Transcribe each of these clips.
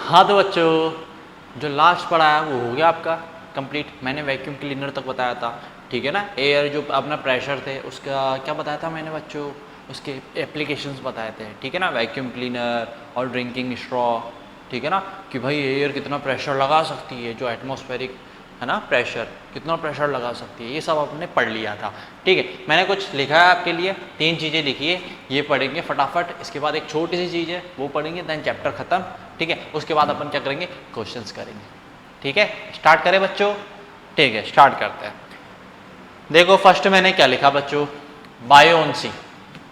हाँ तो बच्चों, जो लास्ट पढ़ा है वो हो गया आपका कंप्लीट। मैंने वैक्यूम क्लीनर तक बताया था, ठीक है ना। एयर जो अपना प्रेशर थे उसका क्या बताया था मैंने बच्चों, उसके एप्लीकेशंस बताए थे, ठीक है ना। वैक्यूम क्लीनर और ड्रिंकिंग स्ट्रॉ, ठीक है ना, कि भाई एयर कितना प्रेशर लगा सकती है, जो एटमॉस्फेरिक है ना प्रेशर, कितना प्रेशर लगा सकती है, ये सब आपने पढ़ लिया था, ठीक है। मैंने कुछ लिखा है आपके लिए, 3 चीज़ें लिखी है, ये पढ़ेंगे फटाफट। इसके बाद एक छोटी सी चीज़ है वो पढ़ेंगे, देन चैप्टर खत्म, ठीक है। उसके बाद अपन क्या करेंगे, क्वेश्चंस करेंगे, ठीक है। स्टार्ट करें बच्चों, ठीक है स्टार्ट करते हैं। देखो फर्स्ट मैंने क्या लिखा बच्चों, बायोन्सी,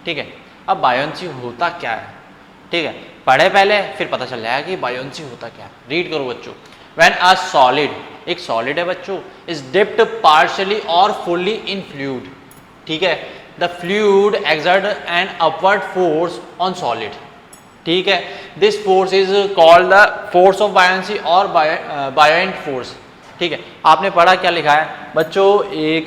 ठीक है। अब बायोन्सी होता क्या है, ठीक है, पढ़े पहले फिर पता चल जाएगा कि बायोन्सी होता क्या है। रीड करो बच्चों। व्हेन अ सॉलिड, एक सॉलिड है बच्चों, इज डिप्ड पार्शियली और फुल्ली इन फ्लूइड, ठीक है, the fluid exert an upward force on solid, ठीक है। This force is called the force of buoyancy और बायोएंट फोर्स, ठीक है। आपने पढ़ा क्या लिखा है बच्चों, एक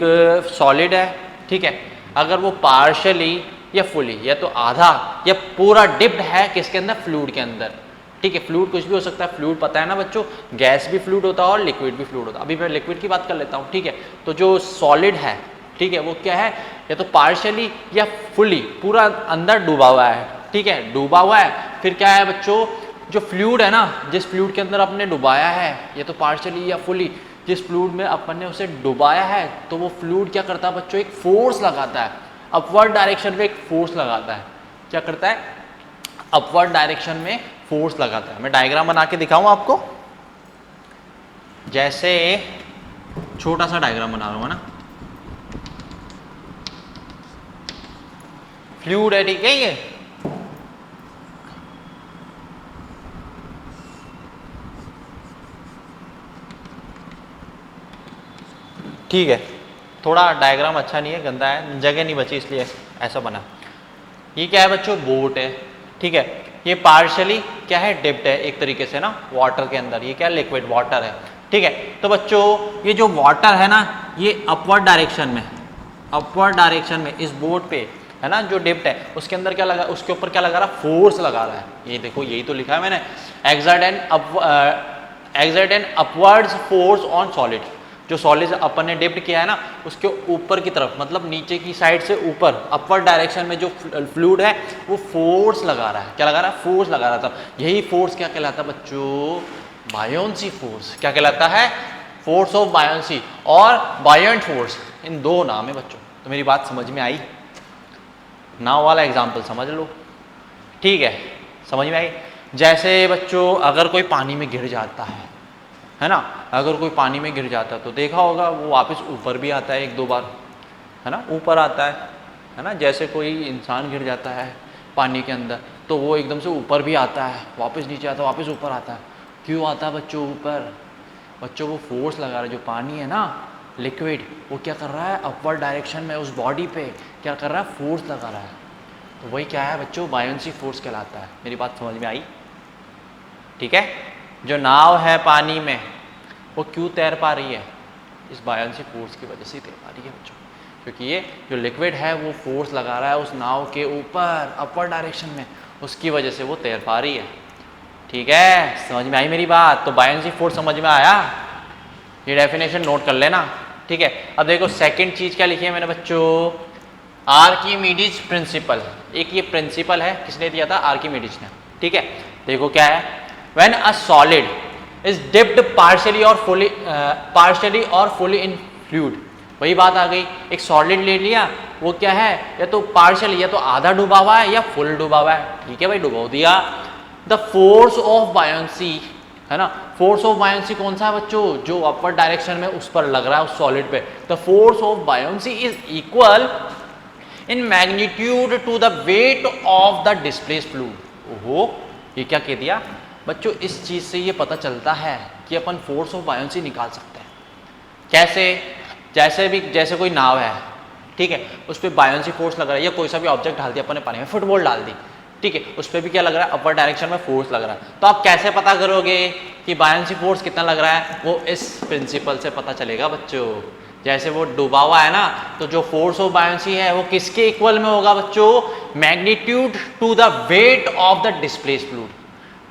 सॉलिड है, ठीक है, अगर वो पार्शियली या फुली या तो आधा या पूरा डिप्ड है किसके अंदर, फ्लूइड के अंदर, ठीक है। फ्लूइड कुछ भी हो सकता है, फ्लूइड पता है ना बच्चों, गैस भी फ्लूइड होता है और लिक्विड भी फ्लूइड होता है। अभी मैं लिक्विड की बात कर लेता हूँ, ठीक है। तो जो सॉलिड है, ठीक है, वो क्या है, या तो पार्शियली या फुली पूरा अंदर डूबा हुआ है, ठीक है, डूबा हुआ है। फिर क्या है बच्चों, जो फ्लूइड है ना, जिस फ्लूइड के अंदर आपने डुबाया है, या तो पार्शियली या फुली, जिस फ्लूइड में अपन ने उसे डुबाया है, तो वो फ्लूइड क्या करता है बच्चों, एक फोर्स लगाता है, अपवर्ड डायरेक्शन में एक फोर्स लगाता है। क्या करता है, अपवर्ड डायरेक्शन में फोर्स लगाता है। मैं डायग्राम बना के दिखाऊं आपको, जैसे छोटा सा डायग्राम बना रहा हूं ना, फ्लूइड है, ठीक है, ये ठीक है। थोड़ा डायग्राम अच्छा नहीं है, गंदा है, जगह नहीं बची इसलिए ऐसा बना। ये क्या है बच्चों, बोट है, ठीक है। ये पार्शियली क्या है, डिप्ड है एक तरीके से ना वाटर के अंदर। ये क्या है, लिक्विड वाटर है, ठीक है। तो बच्चों ये जो वाटर है ना, ये अपवर्ड डायरेक्शन में, अपवर्ड डायरेक्शन में इस बोट पे है ना, जो डिप्ड है उसके अंदर क्या लगा, उसके ऊपर क्या लगा रहा, फोर्स लगा रहा है। ये देखो, यही तो लिखा है मैंने, exert an upwards force on solid. जो सॉलिड अपन ने डिप्ट किया है ना, उसके ऊपर की तरफ, मतलब नीचे की साइड से ऊपर अपवर्ड डायरेक्शन में जो फ्लूइड है वो फोर्स लगा रहा है। क्या लगा रहा है, फोर्स लगा रहा था। यही फोर्स क्या कहलाता है बच्चों, बायोन्सी फोर्स। क्या कहलाता है, फोर्स ऑफ बायोन्सी और बायोएंट फोर्स, इन दो नाम है बच्चों। तो मेरी बात समझ में आई, नाव वाला एग्जाम्पल समझ लो, ठीक है, समझ में आई। जैसे बच्चों अगर कोई पानी में गिर जाता है ना, अगर कोई पानी में गिर जाता है तो देखा होगा वो वापस ऊपर भी आता है 1-2 बार, है ना, ऊपर आता है ना। जैसे कोई इंसान गिर जाता है पानी के अंदर तो वो एकदम से ऊपर भी आता है, वापस नीचे आता है, वापस ऊपर आता है। क्यों आता है बच्चों ऊपर, बच्चों वो फोर्स लगा रहा है। जो पानी है ना, लिक्विड, वो क्या कर रहा है, अपवर्ड डायरेक्शन में उस बॉडी पे क्या कर रहा है, फोर्स लगा रहा है। तो वही क्या है बच्चों, बायोन्सी फोर्स कहलाता है। मेरी बात समझ में आई, ठीक है। जो नाव है पानी में वो क्यों तैर पा रही है, इस बायोन्सी फोर्स की वजह से तैर पा रही है बच्चों, क्योंकि ये जो लिक्विड है वो फोर्स लगा रहा है उस नाव के ऊपर अपवर्ड डायरेक्शन में, उसकी वजह से वो तैर पा रही है, ठीक है। समझ में आई मेरी बात। तो बायोन्सी फोर्स समझ में आया, ये डेफिनेशन नोट कर लेना, ठीक है। अब देखो सेकंड चीज क्या लिखी है मैंने बच्चों, आर्किमिडीज प्रिंसिपल। एक ये प्रिंसिपल है, किसने दिया था, आर्किमिडीज ने, ठीक है। देखो क्या है, when a solid is dipped partially और फुली इन फ्लूइड। वही बात आ गई, एक सॉलिड ले लिया, वो क्या है, या तो पार्शियली या तो आधा डूबा हुआ है या फुल डूबा हुआ है, ठीक है भाई, डुबो दिया। द फोर्स ऑफ बायोन्सी है ना, फोर्स ऑफ बायोन्सी कौन सा है बच्चों, जो अपवर्ड डायरेक्शन में उस पर लग रहा है उस सॉलिड पे। The force of buoyancy is equal in magnitude to the weight of the displaced fluid. ओहो, ये क्या कह दिया बच्चों, इस चीज से ये पता चलता है कि अपन फोर्स ऑफ बायोन्सी निकाल सकते हैं। कैसे, जैसे कोई नाव है, ठीक है, उस पर बायोन्सी फोर्स लग रहा है, या कोई सा भी ऑब्जेक्ट डाल दिया अपन ने पानी में, फुटबॉल डाल दी, ठीक है, उस पर भी क्या लग रहा है, अपवर्ड डायरेक्शन में फोर्स लग रहा है। तो आप कैसे पता करोगे कि बायोन्सी फोर्स कितना लग रहा है, वो इस प्रिंसिपल से पता चलेगा बच्चों। जैसे वो डूबा हुआ है ना, तो जो फोर्स ऑफ बायोन्सी है वो किसके इक्वल में होगा बच्चों, magnitude to the weight of the displaced fluid.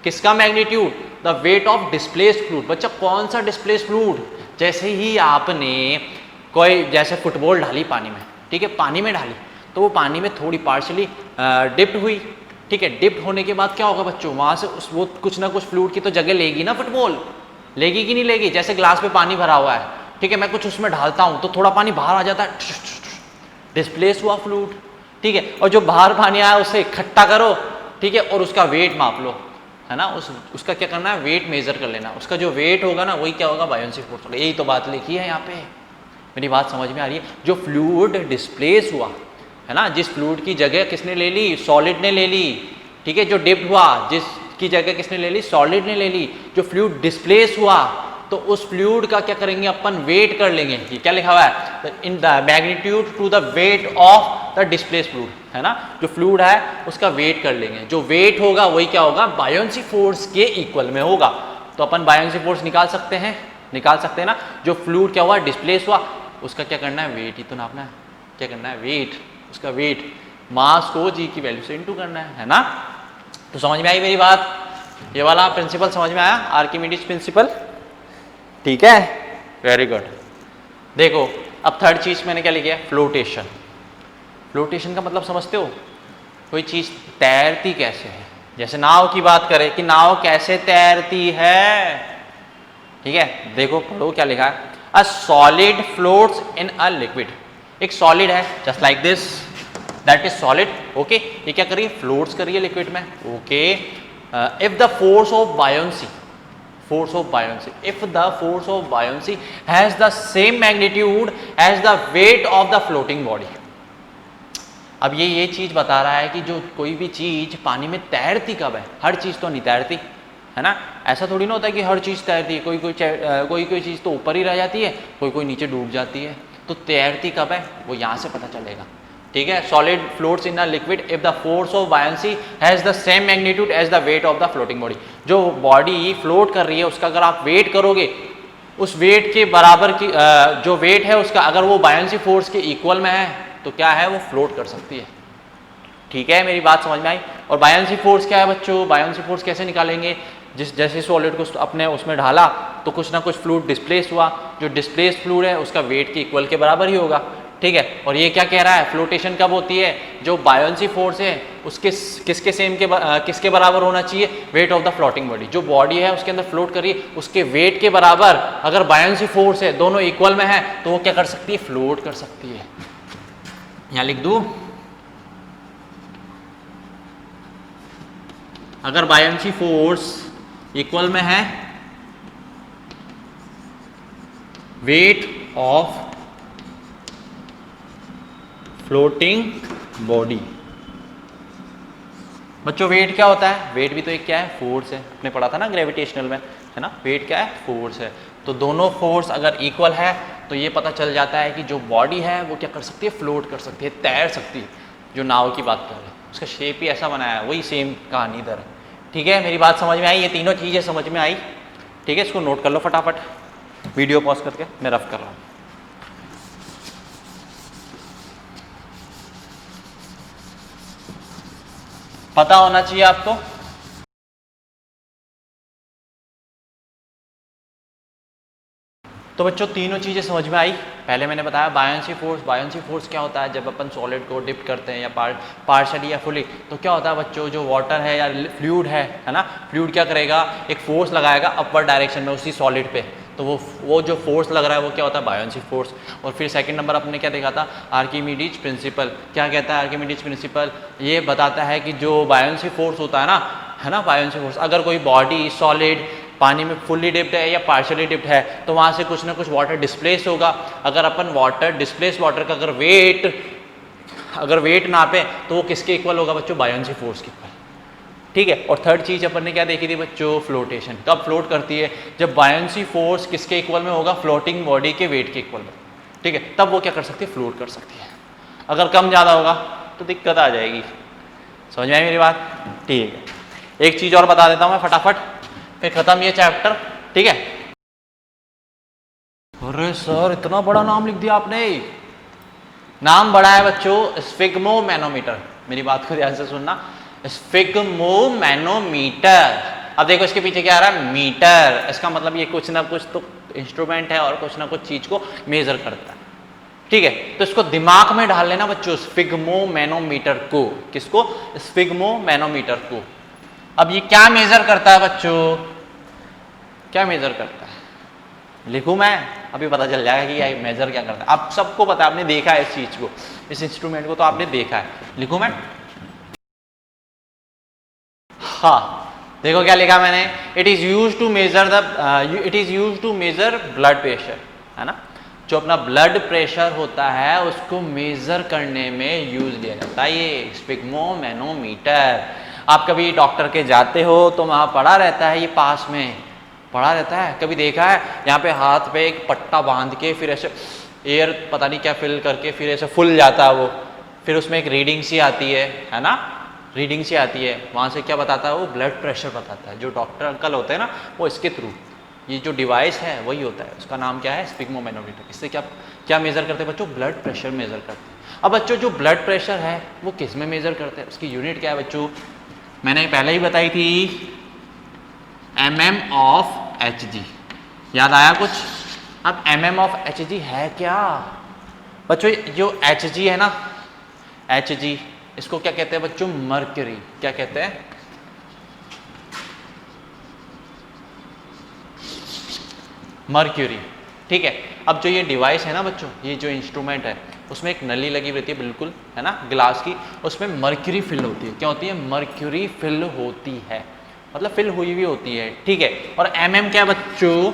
किसका magnitude? The weight of displaced fluid. बच्चा कौन सा डिस्प्लेस्ड फ्लूइड? जैसे ही आपने कोई जैसे फुटबॉल डाली पानी में, ठीक है, पानी में डाली तो वो पानी में थोड़ी पार्शली डिप्ट हुई, ठीक है। डिप्ट होने के बाद क्या होगा बच्चों, वहाँ से वो कुछ ना कुछ फ्लूइड की तो जगह लेगी ना फुटबॉल, लेगी कि नहीं लेगी? जैसे ग्लास में पानी भरा हुआ है, ठीक है, मैं कुछ उसमें ढालता हूँ तो थोड़ा पानी बाहर आ जाता है, डिस्प्लेस हुआ फ्लूइड, ठीक है। और जो बाहर पानी आया उसे इकट्ठा करो, ठीक है, और उसका वेट माप लो, है ना। उसका क्या करना है, वेट मेजर कर लेना। उसका जो वेट होगा ना वही क्या होगा, बायोन्सी फोर्स होगा। यही तो बात लिखी है यहाँ पे। मेरी बात समझ में आ रही है? जो फ्लूइड डिस्प्लेस हुआ है ना, जिस फ्लूइड की जगह किसने ले ली, सॉलिड ने ले ली, ठीक है। जो डिप्ट हुआ जिसकी जगह किसने ले ली, सॉलिड ने ले ली। जो फ्लूइड डिस्प्लेस हुआ तो उस फ्लूइड का क्या करेंगे अपन, वेट कर लेंगे। ये क्या लिखा हुआ है, in the magnitude to the weight of the displace fluid, है ना। जो फ्लूइड है उसका वेट कर लेंगे। जो वेट होगा वही क्या होगा, बायोन्सी फोर्स के इक्वल में होगा। तो अपन बायोन्सी फोर्स निकाल सकते हैं ना। जो फ्लूइड क्या हुआ, डिस्प्लेस हुआ, उसका क्या करना है, वेट ही तो नापना है। क्या करना है, वेट, उसका वेट, मास को जी की वैल्यू से इनटू करना है ना। तो समझ में आई मेरी बात? ये वाला प्रिंसिपल समझ में आया, आर्किमिडीज प्रिंसिपल, ठीक है, वेरी गुड। देखो अब थर्ड चीज मैंने क्या लिखा है, फ्लोटेशन। फ्लोटेशन का मतलब समझते हो, कोई चीज तैरती कैसे है। जैसे नाव की बात करें कि नाव कैसे तैरती है, ठीक है। देखो पढ़ो क्या लिखा है, a solid floats in a liquid. एक सॉलिड है just like this, that is solid, okay. ये क्या करिए, फ्लोट्स करिए लिक्विड में, okay. If the force of buoyancy, if the force of buoyancy has the same magnitude as the weight of the floating body। अब ये चीज बता रहा है कि जो कोई भी चीज पानी में तैरती कब है, हर चीज तो नहीं तैरती, है ना। ऐसा थोड़ी ना होता है कि हर चीज तैरती है, कोई चीज तो ऊपर ही रह जाती है, कोई नीचे डूब जाती है। तो तैरती कब है वो यहाँ से पता चलेगा, ठीक है। Solid floats in a liquid if the force of buoyancy has the same magnitude as the weight of the floating body. जो बॉडी फ्लोट कर रही है उसका अगर आप वेट करोगे, उस वेट के बराबर की जो वेट है उसका अगर वो बायोन्सी फोर्स के इक्वल में है तो क्या है, वो फ्लोट कर सकती है, ठीक है। मेरी बात समझ में आई? और बायोन्सी फोर्स क्या है बच्चों, बायोन्सी फोर्स कैसे निकालेंगे, जैसे सॉलिड को अपने उसमें ढाला तो कुछ ना कुछ फ्लूइड डिस्प्लेस हुआ, जो डिस्प्लेस फ्लूइड है उसका वेट के इक्वल के बराबर ही होगा, ठीक है। और ये क्या कह रहा है, फ्लोटेशन कब होती है, जो बायोन्सी फोर्स है उसके किसके बराबर होना चाहिए, wait of the floating body. जो बॉडी है उसके अंदर फ्लोट करिए उसके वेट के बराबर अगर बायोन्सी फोर्स है, दोनों इक्वल में है, तो वो क्या कर सकती है, फ्लोट कर सकती है। यहां लिख दूं, अगर बायोन्सी फोर्स इक्वल में है वेट ऑफ फ्लोटिंग बॉडी। बच्चों वेट क्या होता है, वेट भी तो एक क्या है, फोर्स है, आपने पढ़ा था ना ग्रेविटेशनल में, है ना। वेट क्या है, फोर्स है। तो दोनों फोर्स अगर इक्वल है तो ये पता चल जाता है कि जो बॉडी है वो क्या कर सकती है, फ्लोट कर सकती है, तैर सकती है। जो नाव की बात कर रहे हैं उसका शेप ही ऐसा बनाया है, वही सेम कहानी इधर है, ठीक है। मेरी बात समझ में आई? ये तीनों चीज़ें समझ में आई, ठीक है। इसको नोट कर लो फटाफट, वीडियो पॉज करके मैं रफ कर रहा हूँ। पता होना चाहिए आपको। तो बच्चों तीनों चीज़ें समझ में आई। पहले मैंने बताया बायोन्सी फोर्स क्या होता है, जब अपन सॉलिड को डिप करते हैं या पार्शली या फुली, तो क्या होता है बच्चों, जो वाटर है या फ्लूइड है ना, फ्लूइड क्या करेगा, एक फोर्स लगाएगा अपवर्ड डायरेक्शन में उसी सॉलिड पे। तो वो जो फोर्स लग रहा है वो क्या होता है, बायोन्सी फोर्स। और फिर सेकंड नंबर अपने क्या देखा था, आर्किमिडीज प्रिंसिपल। क्या कहता है आर्किमिडीज प्रिंसिपल, ये बताता है कि जो बायोन्सी फोर्स होता है ना, बायोन्सी फोर्स, अगर कोई बॉडी सॉलिड पानी में फुल्ली डिप्ड है या पार्शियली डिप्ड है तो वहाँ से कुछ ना कुछ वाटर डिस्प्लेस होगा। अगर अपन डिस्प्लेस वाटर का अगर वेट नापे तो वो किसके इक्वल होगा बच्चों, बायोन्सी फोर्स के इक्वल, ठीक है। और थर्ड चीज़ अपन ने क्या देखी थी बच्चों, फ्लोटेशन। कब फ्लोट करती है, जब बायोन्सी फोर्स किसके इक्वल में होगा, फ्लोटिंग बॉडी के वेट के इक्वल में, ठीक है। तब वो क्या कर सकती है, फ्लोट कर सकती है। अगर कम ज़्यादा होगा तो दिक्कत आ जाएगी। समझ में आई मेरी बात? ठीक है, एक चीज़ और बता देता हूँ मैं फटाफट, फिर खत्म ये चैप्टर, ठीक है। अरे सर इतना बड़ा नाम लिख दिया आपने। नाम बड़ा है बच्चों, स्फिग्मोमैनोमीटर। मेरी बात को ध्यान से सुनना, स्फिग्मोमैनोमीटर, अब देखो इसके पीछे क्या आ रहा है, मीटर। इसका मतलब ये कुछ ना कुछ तो इंस्ट्रूमेंट है और कुछ ना कुछ चीज को मेजर करता है। ठीक है, तो इसको दिमाग में डाल लेना बच्चों, स्फिग्मोमैनोमीटर को। किसको? स्फिग्मोमैनोमीटर को। अब ये क्या मेजर करता है बच्चों? क्या मेजर करता है? लिखूं मैं? अभी पता चल जाएगा कि ये मेजर क्या करता है। आप सबको पता है, आपने देखा है इस चीज को, इस इंस्ट्रूमेंट को तो आपने देखा है। लिखूं मैं? हाँ, देखो क्या लिखा मैंने, it is use to measure blood pressure, है ना। जो अपना ब्लड प्रेशर होता है उसको मेजर करने में यूज लिया जाता है ये स्फिग्मोमैनोमीटर। आप कभी डॉक्टर के जाते हो तो वहां पड़ा रहता है, ये पास में पड़ा रहता है, कभी देखा है? यहाँ पे हाथ पे एक पट्टा बांध के फिर ऐसे एयर पता नहीं क्या फिल करके फिर ऐसे फुल जाता है वो, फिर उसमें एक रीडिंग सी आती है ना, रीडिंग सी आती है, वहाँ से क्या बताता है वो? ब्लड प्रेशर बताता है। जो डॉक्टर अंकल होते हैं ना, वो इसके थ्रू, ये जो डिवाइस है वही होता है, उसका नाम क्या है? स्फिग्मोमैनोमीटर। इससे क्या क्या मेजर करते हैं बच्चों? ब्लड प्रेशर मेजर करते हैं। अब बच्चों जो ब्लड प्रेशर है वो किस में मेजर करते हैं? उसकी यूनिट क्या है बच्चों? मैंने पहले ही बताई थी, mm ऑफ Hg। याद आया कुछ? अब mm ऑफ Hg है क्या बच्चों? जो Hg है ना, Hg, इसको क्या कहते हैं बच्चों? मर्क्यूरी। क्या कहते हैं? मर्क्यूरी। ठीक है, अब जो ये डिवाइस है ना बच्चों, ये जो इंस्ट्रूमेंट है उसमें एक नली लगी रहती है बिल्कुल, है ना, ग्लास की, उसमें मर्क्यूरी फिल होती है। क्या होती है? मर्क्यूरी फिल होती है, मतलब फिल हुई हुई होती है। ठीक है, और mm क्या है बच्चों?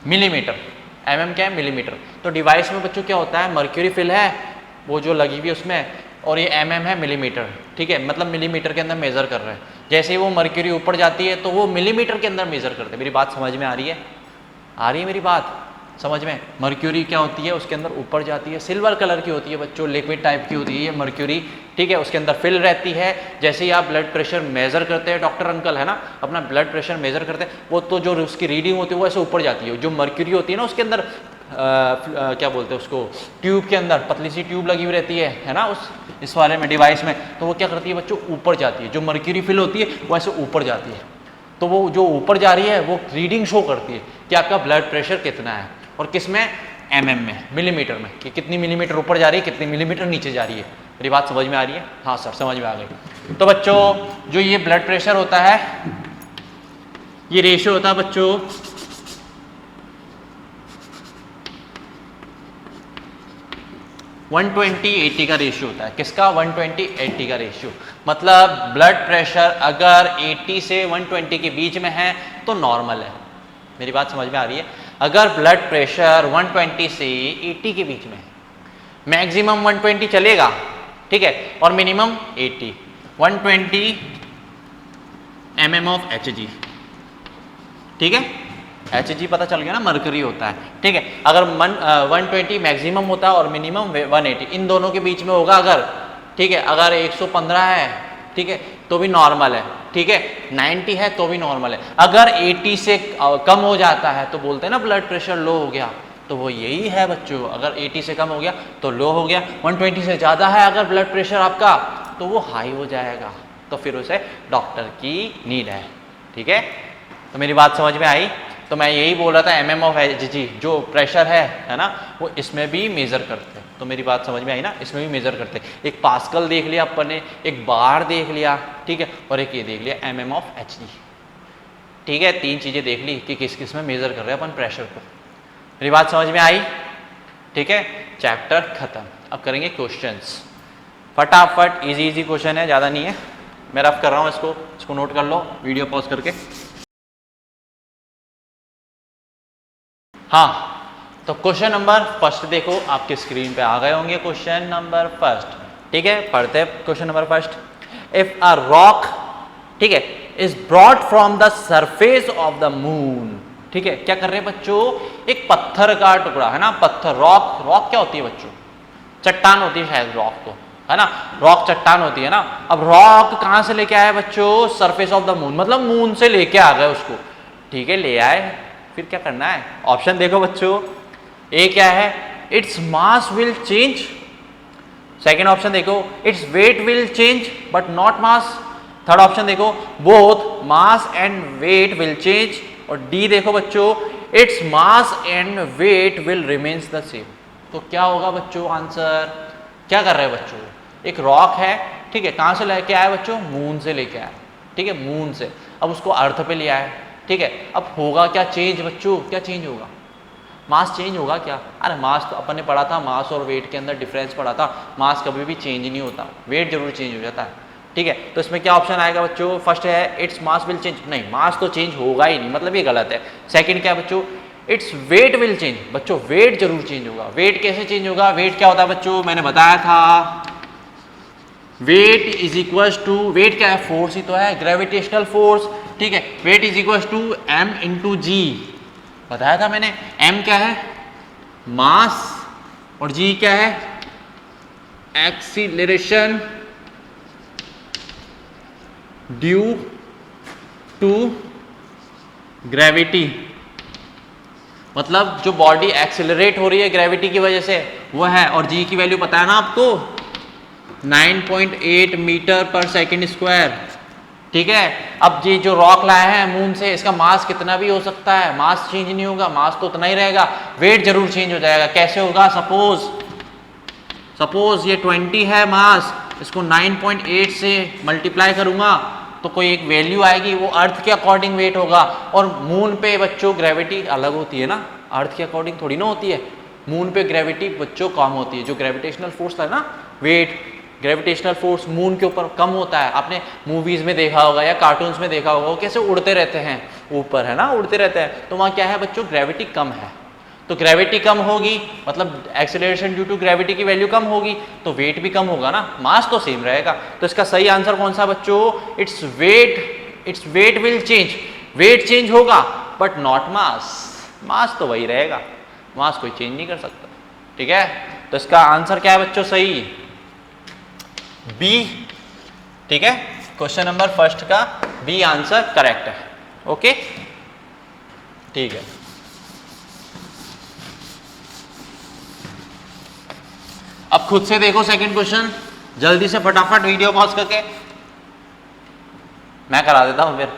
मिलीमीटर। mm क्या है? मिलीमीटर। तो डिवाइस में बच्चों क्या होता है? मर्क्यूरी फिल है वो जो लगी हुई उसमें, और ये mm है मिलीमीटर। ठीक है, मतलब मिलीमीटर के अंदर मेजर कर रहे हैं। जैसे ही वो मर्क्यूरी ऊपर जाती है तो वो मिलीमीटर के अंदर मेजर करते हैं। मेरी बात समझ में आ रही है? आ रही है मेरी बात समझ में? मर्क्यूरी क्या होती है? उसके अंदर ऊपर जाती है, सिल्वर कलर की होती है बच्चों, लिक्विड टाइप की होती है ये मर्क्यूरी। ठीक है, उसके अंदर फिल रहती है। जैसे ही आप ब्लड प्रेशर मेजर करते हैं, डॉक्टर अंकल है ना, अपना ब्लड प्रेशर मेजर करते हैं, वो तो जो उसकी रीडिंग होती है वो ऐसे ऊपर जाती है। जो मर्क्यूरी होती है ना, उसके अंदर क्या बोलते हैं उसको, ट्यूब के अंदर पतली सी ट्यूब लगी हुई रहती है ना, इस वाले में डिवाइस में, तो वो क्या करती है बच्चों? ऊपर जाती है। जो मर्क्यूरी फिल होती है वो ऐसे ऊपर जाती है, तो वो जो ऊपर जा रही है वो रीडिंग शो करती है कि आपका ब्लड प्रेशर कितना है, और किस में? mm में, मिलीमीटर में, कि कितनी मिलीमीटर ऊपर जा रही है, कितनी मिलीमीटर नीचे जा रही है। मेरी बात समझ में आ रही है? हाँ सर, समझ में आ गई। तो बच्चों जो ये ब्लड प्रेशर होता है, ये रेशियो होता है बच्चों 120/80 का रेशियो होता है। किसका? 120/80 का रेशियो। मतलब ब्लड प्रेशर अगर 80 से 120 के बीच में है तो नॉर्मल है। मेरी बात समझ में आ रही है? अगर ब्लड प्रेशर 120 से 80 के बीच में है, मैक्सिमम 120 चलेगा, ठीक है, और मिनिमम 80, 120 mm ऑफ Hg। ठीक है, Hg पता चल गया ना, मर्करी होता है। ठीक है, अगर 120 मैक्सिमम होता है और मिनिमम 180, इन दोनों के बीच में होगा अगर, ठीक है, अगर 115 है, ठीक है, तो भी नॉर्मल है। ठीक है, 90 है तो भी नॉर्मल है। अगर 80 से कम हो जाता है तो बोलते हैं ना ब्लड प्रेशर लो हो गया, तो वो यही है बच्चों। अगर 80 से कम हो गया तो लो हो गया, 120 से ज़्यादा है अगर ब्लड प्रेशर आपका तो वो हाई हो जाएगा, तो फिर उसे डॉक्टर की नीड है। ठीक है, तो मेरी बात समझ में आई? तो मैं यही बोल रहा था, mm ऑफ Hg जो प्रेशर है ना, वो इसमें भी मेजर करते हैं। तो मेरी बात समझ में आई ना? इसमें भी मेजर करते हैं। एक पास्कल देख लिया अपन ने, एक बार देख लिया, ठीक है, और एक ये देख लिया mm ऑफ Hg। ठीक है, तीन चीज़ें देख ली कि किस किस में मेजर कर रहे हैं अपन प्रेशर को। मेरी बात समझ में आई? ठीक है, चैप्टर खत्म। अब करेंगे क्वेश्चंस फटाफट। इजी इजी क्वेश्चन है, ज़्यादा नहीं है। मैं रफ कर रहा हूँ इसको नोट कर लो वीडियो पॉज करके। हाँ, तो क्वेश्चन नंबर फर्स्ट देखो, आपके स्क्रीन पे आ गए होंगे क्वेश्चन नंबर फर्स्ट। ठीक है, पढ़ते हैं question number first. If a rock, ठीक है, is brought from the surface of the moon. ठीक है, क्या कर रहे हैं बच्चों? एक पत्थर का टुकड़ा है ना, पत्थर, रॉक क्या होती है बच्चों? चट्टान होती है शायद रॉक तो, है ना, रॉक चट्टान होती है ना। अब रॉक कहां से लेके आए बच्चों? सरफेस ऑफ द मून, मतलब मून से लेके आ गए उसको। ठीक है, ले आए, फिर क्या करना है? ऑप्शन देखो बच्चों, ए क्या है? Its mass will change, second option देखो, its weight will change but not mass. Third option देखो, both mass and weight will change. और डी देखो बच्चों, its mass and weight will remains the same. तो क्या होगा बच्चों आंसर? क्या कर रहे हैं बच्चों? एक रॉक है, ठीक है, कहाँ से लेके आया बच्चों? मून से लेके आया, ठीक है, मून से। अब उसको अर्थ पे ले आया, ठीक है। अब होगा क्या चेंज बच्चों? क्या चेंज होगा? मास चेंज होगा क्या? अरे मास तो अपन ने पढ़ा था, मास और वेट के अंदर डिफरेंस पढ़ा था। मास कभी भी चेंज नहीं होता, वेट जरूर चेंज हो जाता है, ठीक है। तो इसमें क्या ऑप्शन आएगा बच्चों? फर्स्ट है इट्स मास विल चेंज, नहीं, मास तो चेंज होगा ही नहीं, मतलब ये गलत है। सेकंड क्या है बच्चों? इट्स वेट विल चेंज, बच्चों वेट जरूर चेंज होगा। वेट कैसे चेंज होगा? वेट क्या होता है बच्चों? मैंने बताया था, weight is equal to, weight क्या है? फोर्स ही तो है, ग्रेविटेशनल फोर्स, ठीक है। Weight is equal to M into G, बताया था मैंने। एम क्या है? मास, और जी क्या है? Acceleration due to gravity. मतलब जो बॉडी एक्सेलरेट हो रही है ग्रेविटी की वजह से, वो है। और जी की वैल्यू पता है ना आपको, 9.8 मीटर पर सेकेंड स्क्वायर, ठीक है। अब ये जो रॉक लाया है मून से, इसका मास कितना भी हो सकता है, मास चेंज नहीं होगा, मास तो उतना ही रहेगा, वेट जरूर चेंज हो जाएगा। कैसे होगा? सपोज ये 20 है मास, इसको 9.8 से मल्टीप्लाई करूंगा तो कोई एक वैल्यू आएगी, वो अर्थ के अकॉर्डिंग वेट होगा। और मून पे बच्चों ग्रेविटी अलग होती है ना, अर्थ के अकॉर्डिंग थोड़ी ना होती है। मून पे ग्रेविटी बच्चों कम होती है, जो ग्रेविटेशनल फोर्स है ना, वेट ग्रेविटेशनल फोर्स मून के ऊपर कम होता है। आपने मूवीज में देखा होगा या कार्टून्स में देखा होगा, वो कैसे उड़ते रहते हैं ऊपर, है ना, उड़ते रहते हैं। तो वहाँ क्या है बच्चों? ग्रेविटी कम है। तो ग्रेविटी कम होगी मतलब एक्सेलरेशन ड्यू टू ग्रेविटी की वैल्यू कम होगी, तो वेट भी कम होगा ना, मास तो सेम रहेगा। तो इसका सही आंसर कौन सा बच्चों? It's weight will change, wait change होगा बट नॉट मास, मास तो वही रहेगा, मास कोई चेंज नहीं कर सकता, ठीक है। तो इसका आंसर क्या है बच्चों? सही बी, ठीक है। क्वेश्चन नंबर फर्स्ट का बी आंसर करेक्ट है, ओके, ठीक है। अब खुद से देखो सेकंड क्वेश्चन, जल्दी से फटाफट वीडियो पॉज करके, मैं करा देता हूं फिर।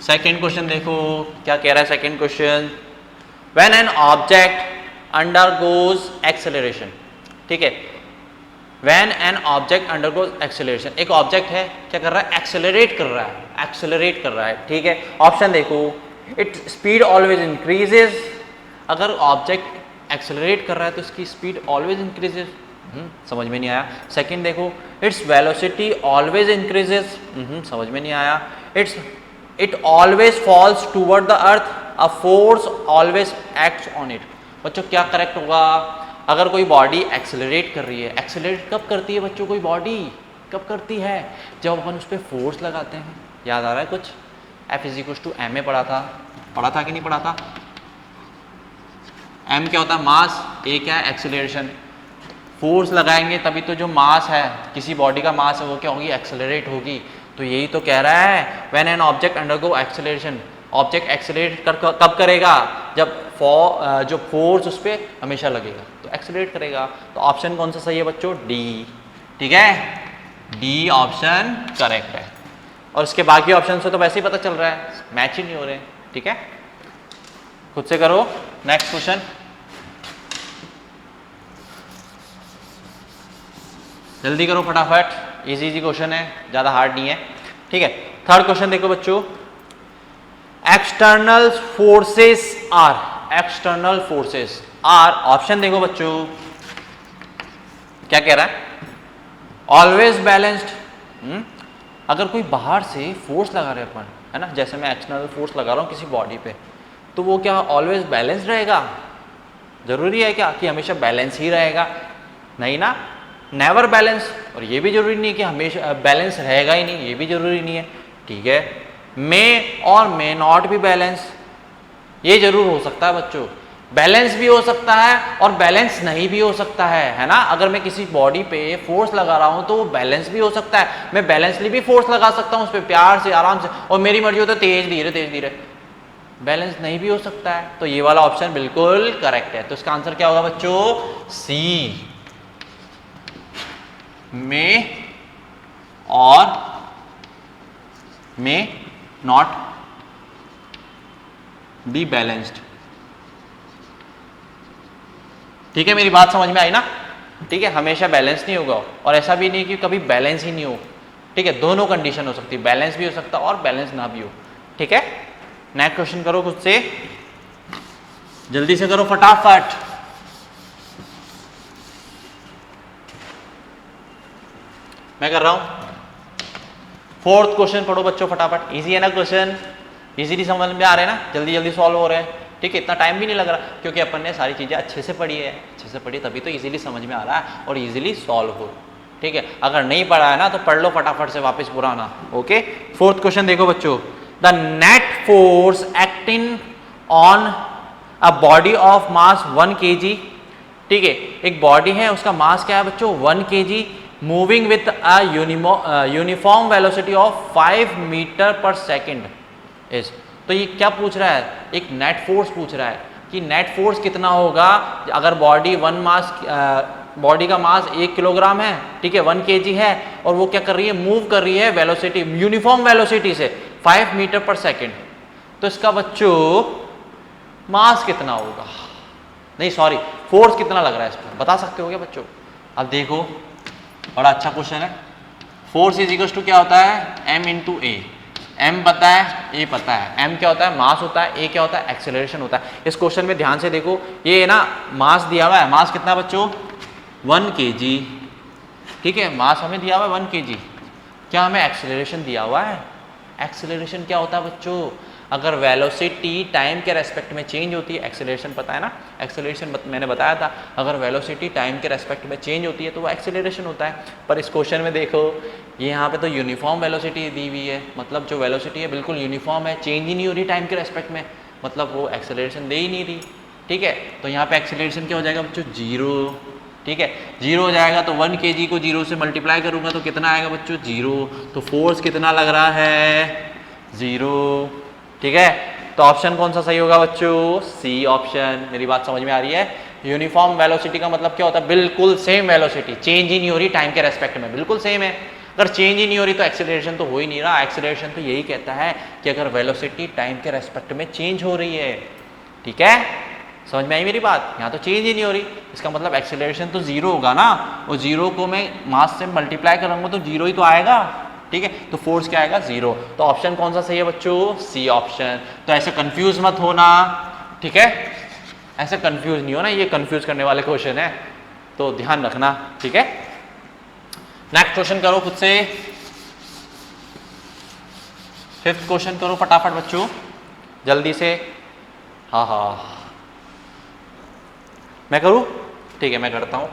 सेकंड क्वेश्चन देखो क्या कह रहा है second question. When an object undergoes acceleration, ठीक है, when an object undergoes acceleration, एक ऑब्जेक्ट है क्या कर रहा है? एक्सेलरेट कर रहा है, एक्सेलरेट कर रहा है, ठीक है। ऑप्शन देखो, इट स्पीड ऑलवेज इंक्रीजेज, अगर ऑब्जेक्ट एक्सेलरेट कर रहा है तो इसकी स्पीड ऑलवेज इंक्रीजेज, समझ में नहीं आया। सेकंड देखो, इट्स वेलोसिटी ऑलवेज इंक्रीजेज, समझ में नहीं आया। It always falls toward the earth, a force always acts on it. बच्चों क्या करेक्ट होगा? अगर कोई बॉडी एक्सेलरेट कर रही है, एक्सेलरेट कब करती है बच्चों कोई बॉडी? कब करती है? जब अपन उस पर फोर्स लगाते हैं। याद आ रहा है कुछ? F = m में पढ़ा था कि नहीं पढ़ा था? m क्या होता है? मास, a क्या है? एक्सेलरेशन। फोर्स लगाएंगे तभी तो जो मास है, किसी बॉडी का मास है, वो क्या होगी? एक्सेलरेट होगी। तो यही तो कह रहा है, when an object undergo acceleration, object accelerate कब करेगा? जब जो फोर्स उस पर हमेशा लगेगा तो एक्सेलरेट करेगा। तो ऑप्शन कौन सा सही है बच्चों? डी, ठीक है, डी ऑप्शन करेक्ट है। और इसके बाकी ऑप्शन से तो वैसे ही पता चल रहा है, मैच ही नहीं हो रहे, ठीक है। खुद से करो। नेक्स्ट क्वेश्चन, जल्दी करो फटाफट, इजी क्वेश्चन है, ज्यादा हार्ड नहीं है, ठीक है। थर्ड क्वेश्चन देखो बच्चों, external forces are, external forces are, option देखो बच्चों क्या कह रहा है? Always balanced. अगर कोई बाहर से फोर्स लगा रहे अपन, है ना, जैसे मैं एक्सटर्नल फोर्स लगा रहा हूँ किसी बॉडी पे, तो वो क्या ऑलवेज बैलेंस्ड रहेगा? जरूरी है क्या कि हमेशा बैलेंस ही रहेगा? नहीं ना, नेवर बैलेंस। और ये भी जरूरी नहीं है कि हमेशा बैलेंस रहेगा ही नहीं, ये भी जरूरी नहीं है, ठीक है। मे और मे नॉट भी बैलेंस, ये जरूर हो सकता है बच्चों। बैलेंस भी हो सकता है और बैलेंस नहीं भी हो सकता है ना। अगर मैं किसी बॉडी पे फोर्स लगा रहा हूं तो वो बैलेंस भी हो सकता है, मैं बैलेंसली भी फोर्स लगा सकता हूं उस पर प्यार से, आराम से, और मेरी मर्जी हो तो तेज धीरे। बैलेंस नहीं भी हो सकता है। तो ये वाला ऑप्शन बिल्कुल करेक्ट है। तो इसका आंसर क्या होगा बच्चों? सी, मे और मे नॉट बी बैलेंस्ड। ठीक है, मेरी बात समझ में आई ना? ठीक है, हमेशा बैलेंस नहीं होगा और ऐसा भी नहीं कि कभी बैलेंस ही नहीं हो। ठीक है, दोनों कंडीशन हो सकती है, बैलेंस भी हो सकता है और बैलेंस ना भी हो। ठीक है, नेक्स्ट क्वेश्चन करो खुद से, जल्दी से करो फटाफट। मैं कर रहा हूं। फोर्थ क्वेश्चन पढ़ो बच्चों फटाफट, इजी है ना क्वेश्चन? इजीली समझ में आ रहे हैं ना, जल्दी जल्दी सॉल्व हो रहे हैं। ठीक है, इतना टाइम भी नहीं लग रहा क्योंकि अपन ने सारी चीजें अच्छे से पढ़ी है, अच्छे से पढ़ी तभी तो इजीली समझ में आ रहा है और इजीली सॉल्व हो। ठीक है, अगर नहीं पढ़ा है ना तो पढ़ लो फटाफट से वापस पुराना। ओके, फोर्थ क्वेश्चन देखो बच्चों, the net force acting on a body of mass 1 kg। ठीक है, एक बॉडी है, उसका मास क्या है बच्चों? 1 kg, moving with a uniform velocity of 5 metre पर सेकेंड इज। तो ये क्या पूछ रहा है? एक नेट फोर्स पूछ रहा है कि नेट फोर्स कितना होगा अगर बॉडी का मास 1 किलोग्राम है, ठीक है, 1 kg है, और वो क्या कर रही है? मूव कर रही है वेलोसिटी, यूनिफॉर्म वेलोसिटी से 5 मीटर पर सेकेंड। तो इसका बच्चों मास कितना होगा? नहीं सॉरी, फोर्स कितना लग रहा है इस पर, बता सकते हो क्या बच्चों? अब देखो, बड़ा अच्छा क्वेश्चन है। फोर्स इज इक्वल टू क्या होता है? m इंटू ए। m पता है, a पता है। m क्या होता है? मास होता है। a क्या होता है? एक्सेलरेशन होता है। इस क्वेश्चन में ध्यान से देखो, ये ना मास दिया हुआ है, मास कितना बच्चों? 1 kg। ठीक है, मास हमें दिया हुआ है 1 kg। क्या हमें एक्सेलरेशन दिया हुआ है? एक्सेलरेशन क्या होता है बच्चों? अगर वेलोसिटी टाइम के रेस्पेक्ट में चेंज होती है, एक्सेलरेशन पता है ना? एक्सेलरेशन मैंने बताया था, अगर वेलोसिटी टाइम के रेस्पेक्ट में चेंज होती है तो वो एक्सेलरेशन होता है। पर इस क्वेश्चन में देखो, ये यहाँ पे तो यूनिफॉर्म वेलोसिटी दी हुई है, मतलब जो वेलोसिटी है बिल्कुल यूनिफॉर्म है, चेंज ही नहीं हो रही टाइम के रेस्पेक्ट में, मतलब वो एक्सेलरेशन दे ही नहीं रही। ठीक है, तो यहाँ पे एक्सेलरेशन क्या हो जाएगा बच्चों? 0। ठीक है, 0 हो जाएगा तो 1 kg को 0 से मल्टीप्लाई करूंगा तो कितना आएगा बच्चों? 0। तो फोर्स कितना लग रहा है? 0। ठीक है, तो ऑप्शन कौन सा सही होगा बच्चों? C option. मेरी बात समझ में आ रही है? यूनिफॉर्म वेलोसिटी का मतलब क्या होता है? बिल्कुल सेम वेलोसिटी, चेंज ही नहीं हो रही टाइम के रेस्पेक्ट में, बिल्कुल सेम है। अगर चेंज ही नहीं हो रही तो एक्सेलरेशन तो हो ही नहीं रहा। एक्सेलरेशन तो यही कहता है कि अगर वेलोसिटी टाइम के रेस्पेक्ट में चेंज हो रही है। ठीक है, समझ में आई मेरी बात? यहाँ तो चेंज ही नहीं हो रही, इसका मतलब एक्सेलरेशन तो 0 होगा ना, और 0 को मैं मास से मल्टीप्लाई करूंगा तो 0 ही तो आएगा। ठीक है, तो फोर्स क्या आएगा? 0। तो ऑप्शन कौन सा सही है बच्चों? C option. तो ऐसे कंफ्यूज मत होना, ठीक है, ऐसे कंफ्यूज नहीं होना, ये कंफ्यूज करने वाले क्वेश्चन है, तो ध्यान रखना। ठीक है, नेक्स्ट क्वेश्चन करो खुद से, 5th क्वेश्चन करो फटाफट बच्चों, जल्दी से। हाँ हाँ, मैं करूं? ठीक है, मैं करता हूं।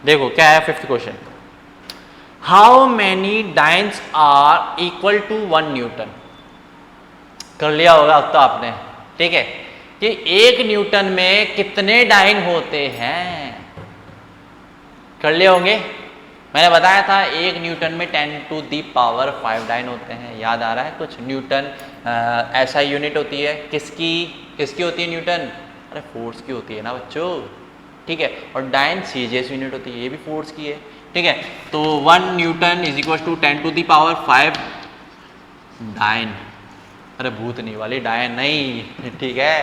देखो क्या है 5th question, how many dynes are equal to 1 newton. कर लिया होगा अब तो आपने। ठीक है, कि 1 न्यूटन में कितने डाइन होते हैं? कर लिए होंगे। मैंने बताया था 1 न्यूटन में 10⁵ डाइन होते हैं। याद आ रहा है कुछ? न्यूटन ऐसा यूनिट होती है, किसकी होती है न्यूटन? अरे फोर्स की होती है ना बच्चों। ठीक है, और डाइन सीजीएस यूनिट होती है, ये भी फोर्स की है। ठीक है, तो 1 newton is equal to 10⁵ dyne. अरे भूतनी वाली डाइन नहीं, ठीक है,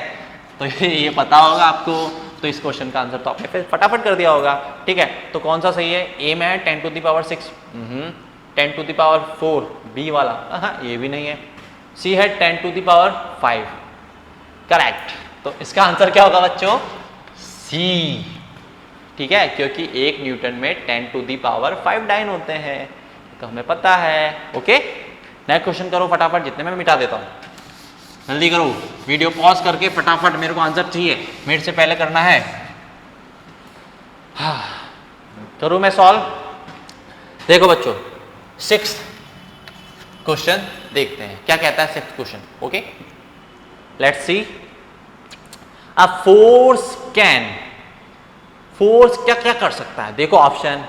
तो ये पता होगा आपको, तो इस क्वेश्चन का आंसर तो आपने फिर फटाफट कर दिया होगा। ठीक है, तो कौन सा सही है? ए में है 10⁶, 10⁴, बी वाला हाँ ये भी नहीं है, सी है 10⁵, करेक्ट। तो इसका आंसर क्या होगा बच्चों? सी। ठीक है, क्योंकि 1 न्यूटन में 10⁵ डाइन होते हैं, तो हमें पता है। ओके, नेक्स्ट क्वेश्चन करो फटाफट, जितने में मिटा देता हूं, जल्दी करो, वीडियो पॉज करके फटाफट, मेरे को आंसर चाहिए, मेरे से पहले करना है। हाँ, करूं मैं सॉल्व? देखो बच्चों 6th क्वेश्चन देखते हैं क्या कहता है 6th question. Okay, let's see. A force can, force क्या क्या कर सकता है? देखो option,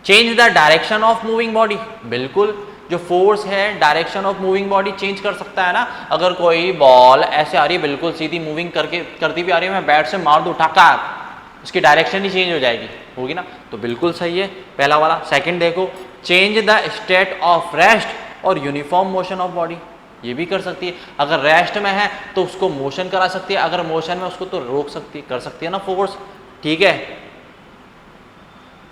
change the direction of moving body. बिल्कुल, जो फोर्स है direction of moving body change कर सकता है ना। अगर कोई बॉल ऐसे आ रही है, बिल्कुल सीधी मूविंग करती भी आ रही है, मैं बैट से मार दूं ठक्कर, उसकी डायरेक्शन ही चेंज हो जाएगी। होगी ना, तो बिल्कुल सही है पहला वाला। सेकंड देखो, change the state of rest और यूनिफॉर्म मोशन ऑफ बॉडी, ये भी कर सकती है। अगर रेस्ट में है तो उसको मोशन करा सकती है, अगर मोशन में उसको तो रोक सकती कर सकती है ना फोर्स, ठीक है।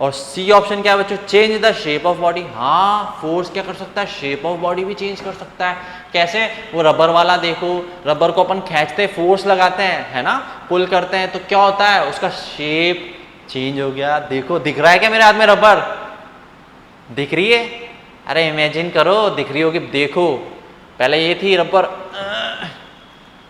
और सी ऑप्शन क्या है बच्चों, change the shape of body. हाँ, फोर्स क्या कर सकता है, शेप ऑफ बॉडी भी चेंज कर सकता है। कैसे, वो रबर वाला देखो, रबर को अपन खींचते फोर्स लगाते हैं, है ना, पुल करते हैं, तो क्या होता है, उसका शेप चेंज हो गया। देखो, दिख रहा है क्या मेरे हाथ में रबर, दिख रही है, अरे इमेजिन करो दिख रही होगी, देखो पहले ये थी रबर,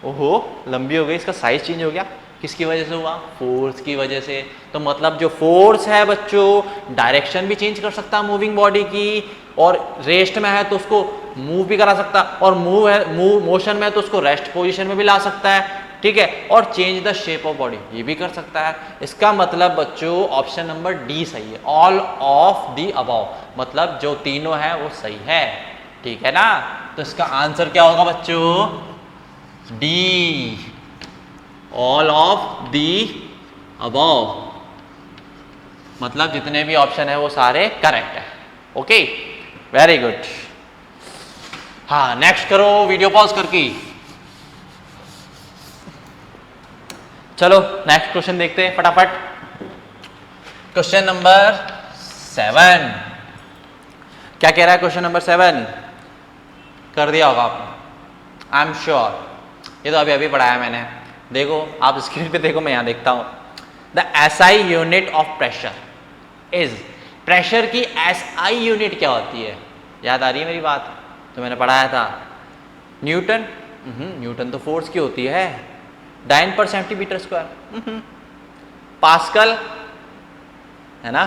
ओहो लंबी हो गई, इसका साइज चेंज हो गया, किसकी वजह से हुआ, फोर्स की वजह से। तो मतलब जो फोर्स है बच्चों, डायरेक्शन भी चेंज कर सकता है मूविंग बॉडी की, और रेस्ट में है तो उसको मूव भी करा सकता है, और मोशन में है तो उसको रेस्ट पोजीशन में भी ला सकता है, ठीक है। और change the shape of body, ये भी कर सकता है। इसका मतलब बच्चों ऑप्शन नंबर डी सही है, ऑल ऑफ द अबव, मतलब जो तीनों है वो सही है, ठीक है ना। तो इसका आंसर क्या होगा बच्चों, D, all of the above, मतलब जितने भी ऑप्शन है वो सारे करेक्ट है। Okay, very good. हाँ, नेक्स्ट करो वीडियो पॉज करके। चलो नेक्स्ट क्वेश्चन देखते हैं फटाफट। क्वेश्चन नंबर 7, क्या कह रहा है क्वेश्चन नंबर 7, कर दिया होगा आपने, आई एम श्योर, ये तो अभी अभी पढ़ाया मैंने। देखो आप स्क्रीन पे देखो, मैं यहाँ देखता हूँ। The SI unit of pressure is, pressure की एसआई यूनिट क्या होती है, याद आ रही है मेरी बात, तो मैंने पढ़ाया था न्यूटन। न्यूटन तो फोर्स की होती है, डाइन पर सेंटीमीटर स्क्वायर। पास्कल है ना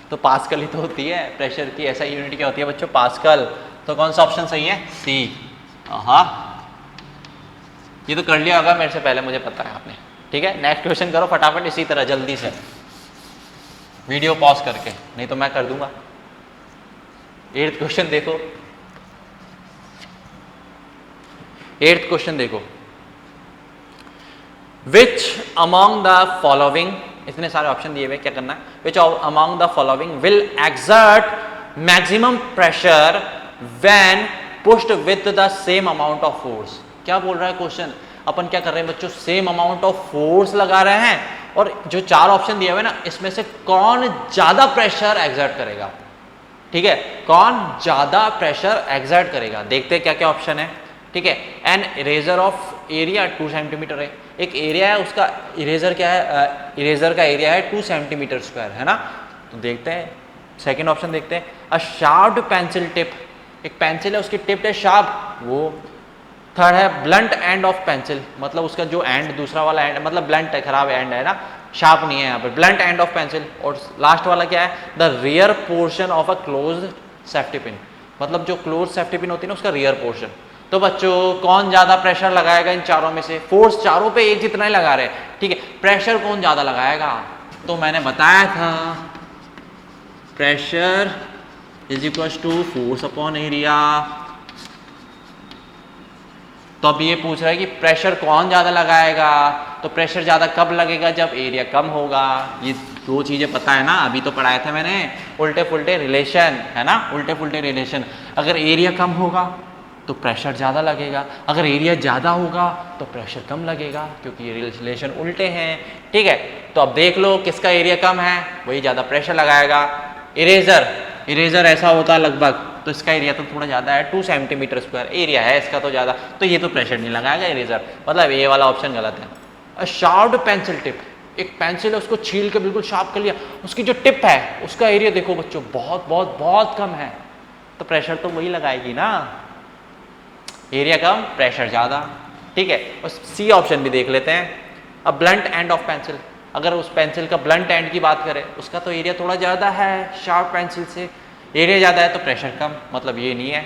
तो पास्कल ही तो होती है प्रेशर की एसआई यूनिट, क्या होती है बच्चों, पास्कल। तो कौन सा ऑप्शन सही है, सी। हाँ, ये तो कर लिया होगा मेरे से पहले, मुझे पता है आपने, ठीक है। नेक्स्ट क्वेश्चन करो फटाफट इसी तरह जल्दी से, वीडियो पॉज करके, नहीं तो मैं कर दूंगा। 8th क्वेश्चन देखो, 8th क्वेश्चन देखो, विच अमॉन्ग द फॉलोइंग, इतने सारे ऑप्शन दिए हुए, क्या करना है, which among the following will exert maximum pressure when pushed with the same amount of force. क्या बोल रहा है क्वेश्चन, अपन क्या कर रहे हैं बच्चों, सेम अमाउंट ऑफ फोर्स लगा रहे हैं, और जो 4 ऑप्शन दिए हुए ना, इसमें से कौन ज्यादा प्रेशर एक्सर्ट करेगा, ठीक है, कौन ज्यादा प्रेशर एक्सर्ट करेगा। देखते हैं क्या क्या ऑप्शन है, ठीक है। An eraser of area 2 centimetre है, एक एरिया है उसका, इरेजर क्या है, इरेजर का एरिया है 2 सेंटीमीटर स्क्वायर, है ना। तो देखते हैं सेकेंड ऑप्शन देखते हैं, अ शार्प्ड पेंसिल टिप, एक पेंसिल है उसकी टिप है शार्प, वो। थर्ड है ब्लंट एंड ऑफ पेंसिल, मतलब उसका जो एंड दूसरा वाला एंड, मतलब ब्लंट है, खराब एंड है ना, शार्प नहीं है यहाँ पर, ब्लंट एंड ऑफ पेंसिल। और लास्ट वाला क्या है, the rear portion of a closed safety pin, मतलब जो क्लोज सेफ्टी पिन होती है ना उसका रियर पोर्शन। तो बच्चों कौन ज्यादा प्रेशर लगाएगा इन चारों में से, फोर्स चारों पे एक जितना ही लगा रहे हैं, ठीक है, प्रेशर कौन ज्यादा लगाएगा, तो मैंने बताया था pressure is equal to force upon area. तो अब ये पूछ रहा है कि प्रेशर कौन ज्यादा लगाएगा, तो प्रेशर ज्यादा कब लगेगा, जब एरिया कम होगा। ये 2 चीजें पता है ना, अभी तो पढ़ाया था मैंने, उल्टे पुल्टे रिलेशन, है ना, उल्टे पुल्टे रिलेशन। अगर एरिया कम होगा तो प्रेशर ज़्यादा लगेगा, अगर एरिया ज़्यादा होगा तो प्रेशर कम लगेगा, क्योंकि ये रिलेशन उल्टे हैं, ठीक है। तो अब देख लो किसका एरिया कम है, वही ज़्यादा प्रेशर लगाएगा। इरेजर ऐसा होता है लगभग, तो इसका एरिया तो थोड़ा ज़्यादा है, 2 सेंटीमीटर स्क्वायर एरिया है इसका तो ज़्यादा, तो ये तो प्रेशर नहीं लगाएगा इरेजर, मतलब ये वाला ऑप्शन गलत है। शार्प्ड पेंसिल टिप, एक पेंसिल है उसको छील के बिल्कुल शार्प कर लिया, उसकी जो टिप है उसका एरिया देखो बच्चों बहुत बहुत बहुत कम है, तो प्रेशर तो वही लगाएगी ना, एरिया कम प्रेशर ज़्यादा, ठीक है। और सी ऑप्शन भी देख लेते हैं, अब ब्लंट एंड ऑफ पेंसिल, अगर उस पेंसिल का ब्लंट एंड की बात करें उसका तो एरिया थोड़ा ज़्यादा है शार्प पेंसिल से, एरिया ज़्यादा है तो प्रेशर कम, मतलब ये नहीं है।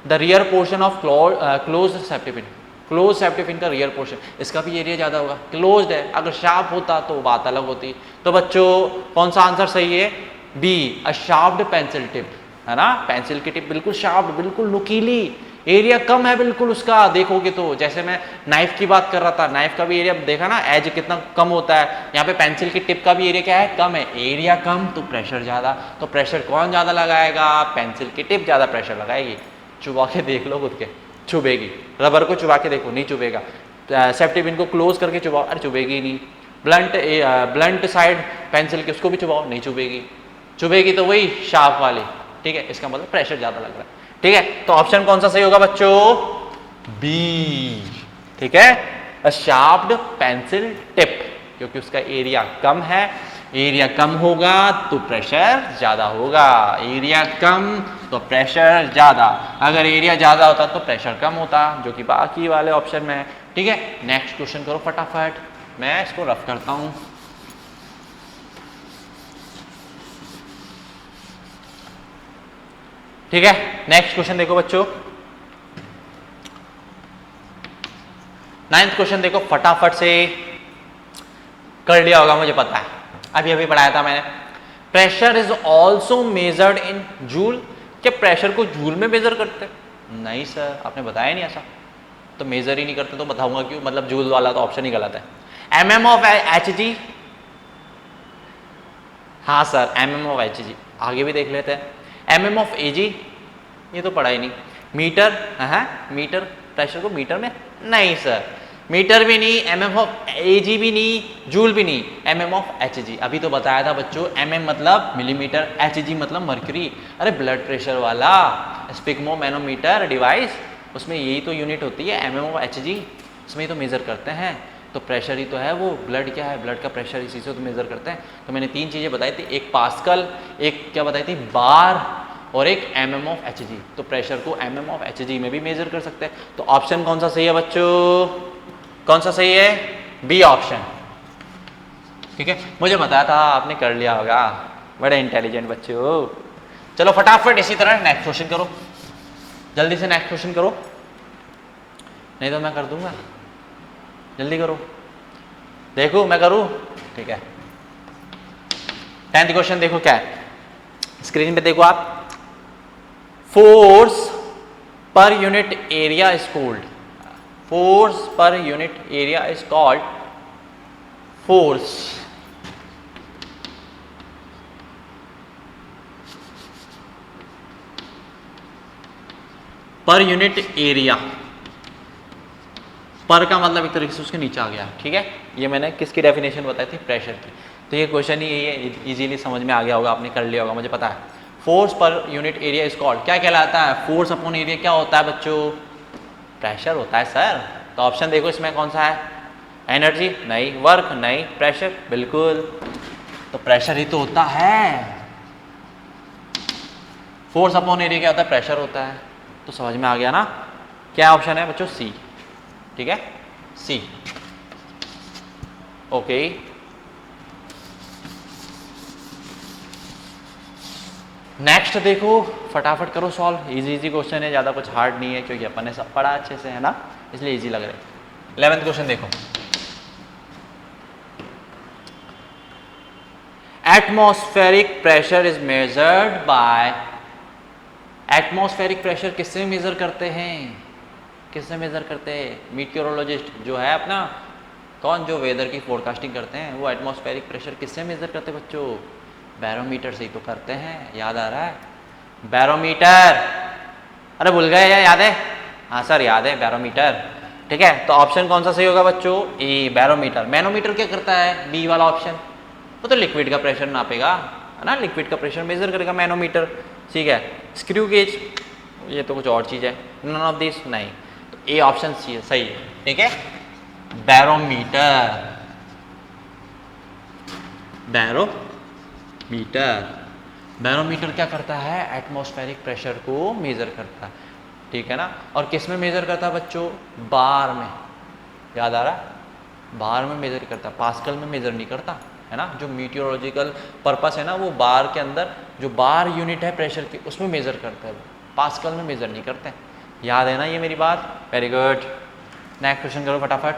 The rear portion of close safety pin, close safety pin का रियर पोर्शन, इसका भी एरिया ज़्यादा होगा, क्लोज्ड है, अगर शार्प होता तो बात अलग होती। तो बच्चों कौन सा आंसर सही है, बी, अ शार्प्ड पेंसिल टिप, है ना, पेंसिल की टिप बिल्कुल शार्प, बिल्कुल नुकीली, एरिया कम है बिल्कुल उसका, देखोगे तो। जैसे मैं नाइफ की बात कर रहा था, नाइफ का भी एरिया देखा ना, एज कितना कम होता है, यहाँ पे पेंसिल की टिप का भी एरिया क्या है, कम है, एरिया कम तो प्रेशर ज्यादा। तो प्रेशर कौन ज्यादा लगाएगा, पेंसिल की टिप ज्यादा प्रेशर लगाएगी। चुबा के देख लो खुद के, चुभेगी। रबर को चुबा के देखो, नहीं चुभेगा। सेफ्टी पिन को क्लोज करके चुबाओ, अरे चुभेगी नहीं। ब्लंट साइड पेंसिल की, उसको भी चुबाओ, नहीं चुभेगी। चुभेगी तो वही शार्प वाली, ठीक है, इसका मतलब प्रेशर ज्यादा लग रहा है, ठीक है। तो ऑप्शन कौन सा सही होगा बच्चों, बी, ठीक है, शार्प्ड पेंसिल टिप, क्योंकि उसका एरिया कम है, एरिया कम होगा तो प्रेशर ज्यादा होगा, एरिया कम तो प्रेशर ज्यादा, अगर एरिया ज्यादा होता तो प्रेशर कम होता, जो कि बाकी वाले ऑप्शन में है, ठीक है। नेक्स्ट क्वेश्चन करो फटाफट, मैं इसको रफ करता हूं। ठीक है, नेक्स्ट क्वेश्चन देखो बच्चों, 9th क्वेश्चन देखो फटाफट से, कर लिया होगा मुझे पता है, अभी अभी पढ़ाया था मैंने। Pressure is also measured in joule, क्या प्रेशर को जूल में मेजर करते? नहीं सर, आपने बताया नहीं ऐसा, तो मेजर ही नहीं करते तो बताऊंगा क्यों, मतलब जूल वाला तो ऑप्शन ही गलत है। mm ऑफ hg, हाँ सर mm ऑफ hg, आगे भी देख लेते हैं। mm ऑफ ag, ये तो पढ़ा ही नहीं। मीटर, हाँ मीटर, प्रेशर को मीटर में, नहीं सर, मीटर भी नहीं, mm ऑफ ag भी नहीं, जूल भी नहीं, mm ऑफ hg, अभी तो बताया था बच्चों, mm मतलब मिलीमीटर, hg मतलब मर्क्यूरी। अरे ब्लड प्रेशर वाला स्पिग्मोमैनोमीटर डिवाइस, उसमें यही तो यूनिट होती है, mm ऑफ hg, उसमें ही तो मेजर करते हैं। तो प्रेशर ही तो है वो, ब्लड क्या है, ब्लड का प्रेशर इसी से तो मेजर करते हैं। तो मैंने 3 चीजें बताई थी, एक पास्कल, एक क्या बताई थी, बार, और एक mm ऑफ hg। तो प्रेशर को mm ऑफ hg में भी मेजर कर सकते हैं। तो ऑप्शन कौन सा सही है बच्चों, कौन सा सही है, बी ऑप्शन, ठीक है। मुझे बताया था, आपने कर लिया होगा, बड़े इंटेलिजेंट बच्चों। चलो फटाफट इसी तरह नेक्स्ट क्वेश्चन करो, जल्दी से नेक्स्ट क्वेश्चन करो, नहीं तो मैं कर दूंगा, जल्दी करो, देखो मैं करूं, ठीक है। 10th क्वेश्चन देखो क्या है, स्क्रीन पे देखो आप, force per unit area is called, force per unit area is called force per unit area, पर का मतलब एक तरीके से उसके नीचे आ गया, ठीक है। ये मैंने किसकी डेफिनेशन बताई थी, प्रेशर की। तो ये क्वेश्चन ही ये इजीली समझ में आ गया होगा, आपने कर लिया होगा, मुझे पता है। Force per unit area is called, क्या कहलाता है, फोर्स अपॉन एरिया क्या होता है बच्चों, प्रेशर होता है सर। तो ऑप्शन देखो इसमें कौन सा है, एनर्जी नहीं, वर्क नहीं, प्रेशर बिल्कुल, तो प्रेशर ही तो होता है। फोर्स अपॉन एरिया क्या होता है, प्रेशर होता है। तो समझ में आ गया ना, क्या ऑप्शन है बच्चों, सी, ठीक है, सी, ओके। नेक्स्ट देखो फटाफट करो सॉल्व, इजी इजी क्वेश्चन है, ज्यादा कुछ हार्ड नहीं है, क्योंकि अपन ने सब पढ़ा अच्छे से, है ना, इसलिए इजी लग रहा है। 11th क्वेश्चन देखो, atmospheric pressure is measured by, atmospheric pressure किससे मेजर करते हैं, किससे मेजर करते हैं, मीटियोरोलॉजिस्ट जो है अपना, कौन, जो वेदर की फोरकास्टिंग करते हैं, वो एटमॉस्फेरिक प्रेशर किससे मेजर करते हैं बच्चों, बैरोमीटर से ही तो करते हैं, याद आ रहा है, बैरोमीटर, अरे भूल गए या याद है, हाँ सर याद है, बैरोमीटर, ठीक है। तो ऑप्शन कौन सा सही होगा बच्चों, ए, बैरोमीटर। मैनोमीटर क्या करता है, बी वाला ऑप्शन, वो तो लिक्विड का प्रेशर नापेगा, है ना, लिक्विड का प्रेशर मेजर करेगा मैनोमीटर, ठीक है। स्क्रू गेज, ये तो कुछ और चीज है, नन ऑफ दिस नहीं, तो ए ऑप्शन सही है, ठीक है। बैरोमीटर, बैरोमीटर, बैरोमीटर क्या करता है, एटमॉस्फेरिक प्रेशर को मेजर करता है, ठीक है ना। और किस में मेजर करता है बच्चों, बार में, याद आ रहा है, बार में मेजर करता है, पास्कल में मेजर नहीं करता, है ना। जो मीटियोलॉजिकल पर्पस है ना, वो बार के अंदर जो बार यूनिट है प्रेशर की, उसमें मेजर करता है, पास्कल में मेजर नहीं करते, याद है ना ये मेरी बात, वेरी गुड। नेक्स्ट क्वेश्चन करो फटाफट,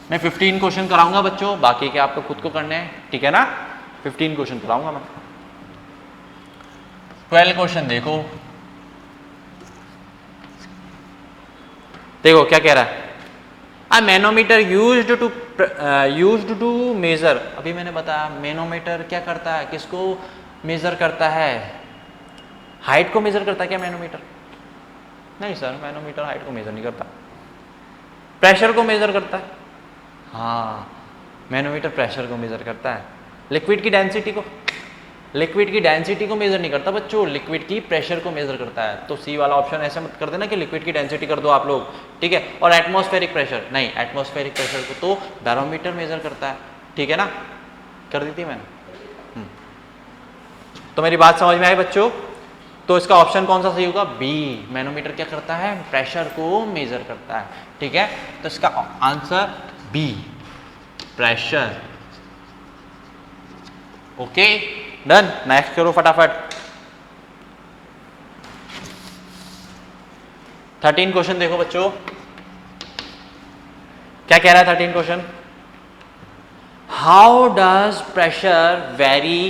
मैं 15 क्वेश्चन कराऊंगा बच्चों, बाकी के आपको खुद को करने हैं, ठीक है ना, 15 क्वेश्चन कराऊंगा मैं। 12 क्वेश्चन देखो, देखो क्या कह रहा है, अ मैनोमीटर यूज्ड टू मेजर, अभी मैंने बताया मैनोमीटर क्या करता है, किसको मेजर करता है, हाइट को मेजर करता है क्या मैनोमीटर? नहीं सर, मैनोमीटर हाइट को मेजर नहीं करता, प्रेशर को मेजर करता है। हाँ, मैनोमीटर प्रेशर को मेजर करता है, लिक्विड की डेंसिटी को, लिक्विड की डेंसिटी को मेजर नहीं करता बच्चों, लिक्विड की प्रेशर को मेजर करता है। तो सी वाला ऑप्शन ऐसे मत कर देना कि लिक्विड की डेंसिटी कर दो आप लोग, ठीक है। और एटमॉस्फेरिक प्रेशर नहीं, एटमॉस्फेरिक प्रेशर को तो बैरोमीटर मेजर करता है, ठीक है ना, कर दी थी मैंने। तो मेरी बात समझ में आई बच्चों? तो इसका ऑप्शन कौन सा सही होगा? बी, मैनोमीटर क्या करता है, प्रेशर को मेजर करता है, ठीक है। तो इसका answer B, pressure. Okay done, next करो फटाफट। 13 क्वेश्चन देखो बच्चों, क्या कह रहा है 13 question, how does pressure vary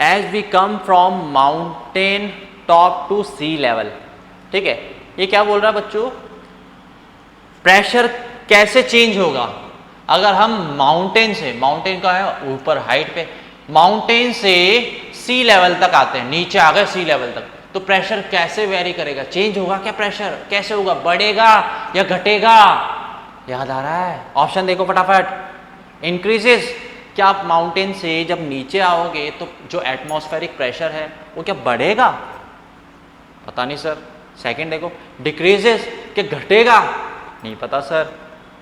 as we come from mountain top to sea level, ठीक है। ये क्या बोल रहा है बच्चों, प्रेशर कैसे चेंज होगा अगर हम माउंटेन से, माउंटेन का है ऊपर हाइट पे, माउंटेन से सी लेवल तक आते हैं, नीचे आ गए सी लेवल तक, तो प्रेशर कैसे वेरी करेगा, चेंज होगा क्या प्रेशर, कैसे होगा, बढ़ेगा या घटेगा? याद आ रहा है? ऑप्शन देखो फटाफट। इंक्रीजेस, क्या आप माउंटेन से जब नीचे आओगे तो जो एटमॉस्फेरिक प्रेशर है वो क्या बढ़ेगा? पता नहीं सर। सेकंड देखो, डिक्रीजेस, क्या घटेगा? नहीं पता सर।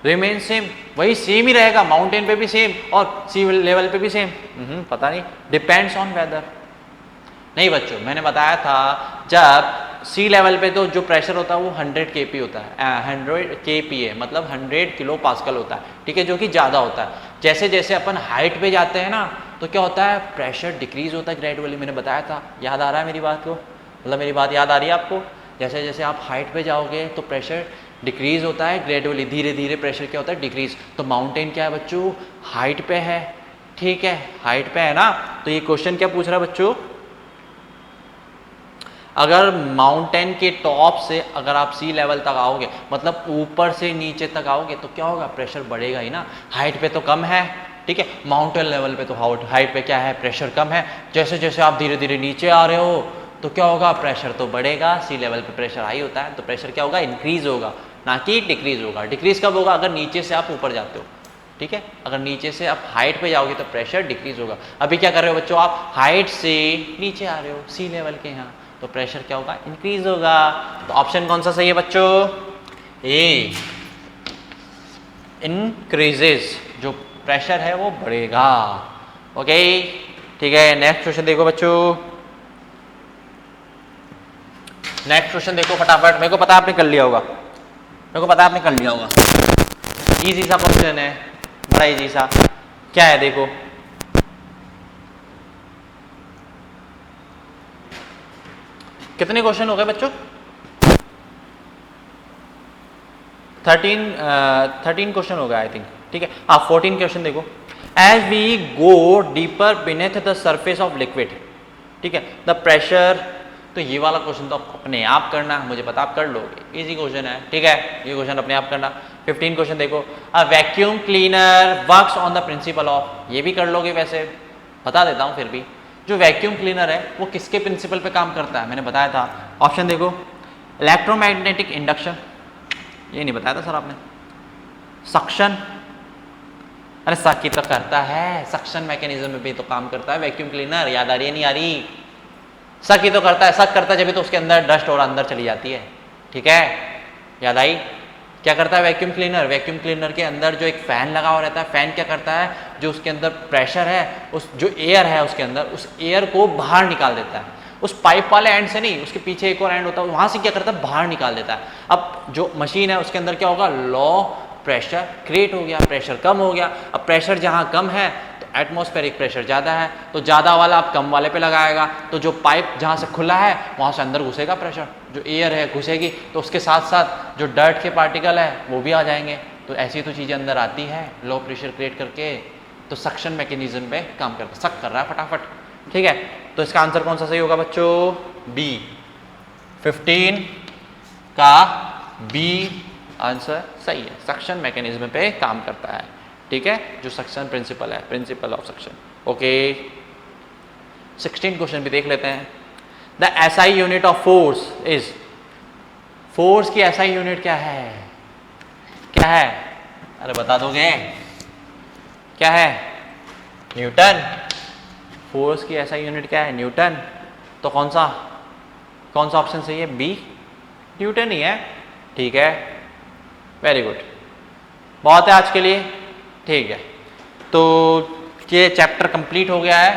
रिमेन सेम, वही सेम ही रहेगा, माउंटेन पे भी सेम और सी लेवल पे भी सेम, पता नहीं। डिपेंड्स ऑन वेदर, नहीं बच्चों मैंने बताया था जब सी लेवल पे तो जो प्रेशर होता है वो 100 kP होता है, 100 kPa मतलब 100 किलो पास्कल होता है, ठीक है, जो कि ज़्यादा होता है। जैसे जैसे अपन हाइट पे जाते हैं ना तो क्या होता है, प्रेशर डिक्रीज होता है ग्रेजुअली, मैंने बताया था। याद आ रहा है मेरी बात को, मतलब मेरी बात याद आ रही है आपको? जैसे जैसे आप हाइट पे जाओगे तो प्रेशर डिक्रीज होता है ग्रेजुअली, धीरे धीरे प्रेशर क्या होता है, डिक्रीज। तो माउंटेन क्या है बच्चों, हाइट पे है, ठीक है, हाइट पे है ना। तो ये क्वेश्चन क्या पूछ रहा है बच्चों, अगर माउंटेन के टॉप से अगर आप सी लेवल तक आओगे, मतलब ऊपर से नीचे तक आओगे, तो क्या होगा, प्रेशर बढ़ेगा ही ना। हाइट पे तो कम है, ठीक है, माउंटेन लेवल पे तो हाइट पे क्या है, प्रेशर कम है। जैसे जैसे आप धीरे धीरे नीचे आ रहे हो तो क्या होगा, प्रेशर तो बढ़ेगा। सी लेवल पे प्रेशर हाई होता है तो प्रेशर क्या होगा, इंक्रीज होगा, ना कि डिक्रीज होगा। डिक्रीज कब होगा, अगर नीचे से आप ऊपर जाते हो, ठीक है। अगर नीचे से आप हाइट पे जाओगे तो प्रेशर डिक्रीज होगा। अभी क्या कर रहे हो बच्चों, आप हाइट से नीचे आ रहे हो सी लेवल के यहाँ, तो प्रेशर क्या होगा, इंक्रीज होगा। तो ऑप्शन कौन सा सही है बच्चों, ए, इंक्रीजेस, जो प्रेशर है वो बढ़ेगा। ओके ठीक है, नेक्स्ट क्वेश्चन देखो बच्चों, नेक्स्ट क्वेश्चन देखो फटाफट। मेरे को पता है आपने कर लिया होगा, मेरे को पता है आपने कर लिया होगा। इजी सा क्वेश्चन है, बड़ा इजी सा। क्या है देखो, कितने क्वेश्चन हो गए बच्चों, 13 क्वेश्चन हो गए आई थिंक, ठीक है। हाँ 14 क्वेश्चन देखो, as we go deeper beneath the surface of liquid, ठीक है, द प्रेशर। तो ये वाला क्वेश्चन तो अपने आप करना, मुझे पता आप कर लोगे, इजी क्वेश्चन है, ठीक है, ये क्वेश्चन अपने आप करना। 15 क्वेश्चन देखो, a vacuum cleaner works on the principle of, ये भी कर लोगे वैसे, बता देता हूँ फिर भी। जो वैक्यूम क्लीनर है वो किसके प्रिंसिपल पे काम करता है, मैंने बताया था। ऑप्शन देखो, इलेक्ट्रोमैग्नेटिक इंडक्शन, ये नहीं बताया था सर आपने। सक्शन, अरे सक ही तो करता है, सक्शन मैकेनिज्म में भी तो काम करता है वैक्यूम क्लीनर। याद आ रही है नहीं आ रही, सक ही तो करता है, सक करता है जब तो उसके अंदर डस्ट और अंदर चली जाती है, ठीक है, याद आई। क्या करता है वैक्यूम क्लीनर, वैक्यूम क्लीनर के अंदर जो एक फैन लगा हुआ रहता है, फैन क्या करता है, जो उसके अंदर प्रेशर है, उस जो एयर है उसके अंदर, उस एयर को बाहर निकाल देता है। उस पाइप वाले एंड से नहीं, उसके पीछे एक और एंड होता है, वहां से क्या करता है, बाहर निकाल देता है। अब जो मशीन है उसके अंदर क्या होगा, लो प्रेशर क्रिएट हो गया, प्रेशर कम हो गया। अब प्रेशर जहाँ कम है तो एटमॉस्फेरिक प्रेशर ज़्यादा है, तो ज़्यादा वाला आप कम वाले पे लगाएगा, तो जो पाइप जहाँ से खुला है वहाँ से अंदर घुसेगा प्रेशर, जो एयर है घुसेगी, तो उसके साथ साथ जो डर्ट के पार्टिकल है वो भी आ जाएंगे। तो ऐसी तो चीज़ें अंदर आती है लो प्रेशर क्रिएट करके। तो सक्शन मैकेनिज्म पे काम करता, सक कर रहा है फटाफट, ठीक है, तो इसका आंसर कौन सा सही होगा बच्चों? बी। 15 का बी आंसर सही है, सक्शन मैकेनिज्म पे काम करता है। ठीक है, जो सक्शन प्रिंसिपल है, principle of suction. Okay, 16 question भी देख लेते हैं। The SI unit of force is, force की एसआई यूनिट क्या है? क्या है? अरे बता दोगे? क्या है? न्यूटन। फोर्स की एसआई यूनिट क्या है? न्यूटन। तो कौन सा ऑप्शन सही है? बी, न्यूटन ही है। ठीक है, वेरी गुड, बहुत है आज के लिए। ठीक है, तो ये चैप्टर कंप्लीट हो गया है।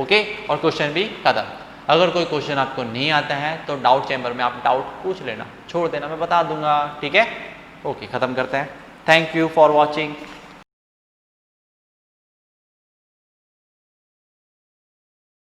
ओके, और क्वेश्चन भी खत्म। अगर कोई क्वेश्चन आपको नहीं आता है तो डाउट चैम्बर में आप डाउट पूछ लेना, छोड़ देना, मैं बता दूंगा। ठीक है, ओके, खत्म करते हैं। Thank you for watching.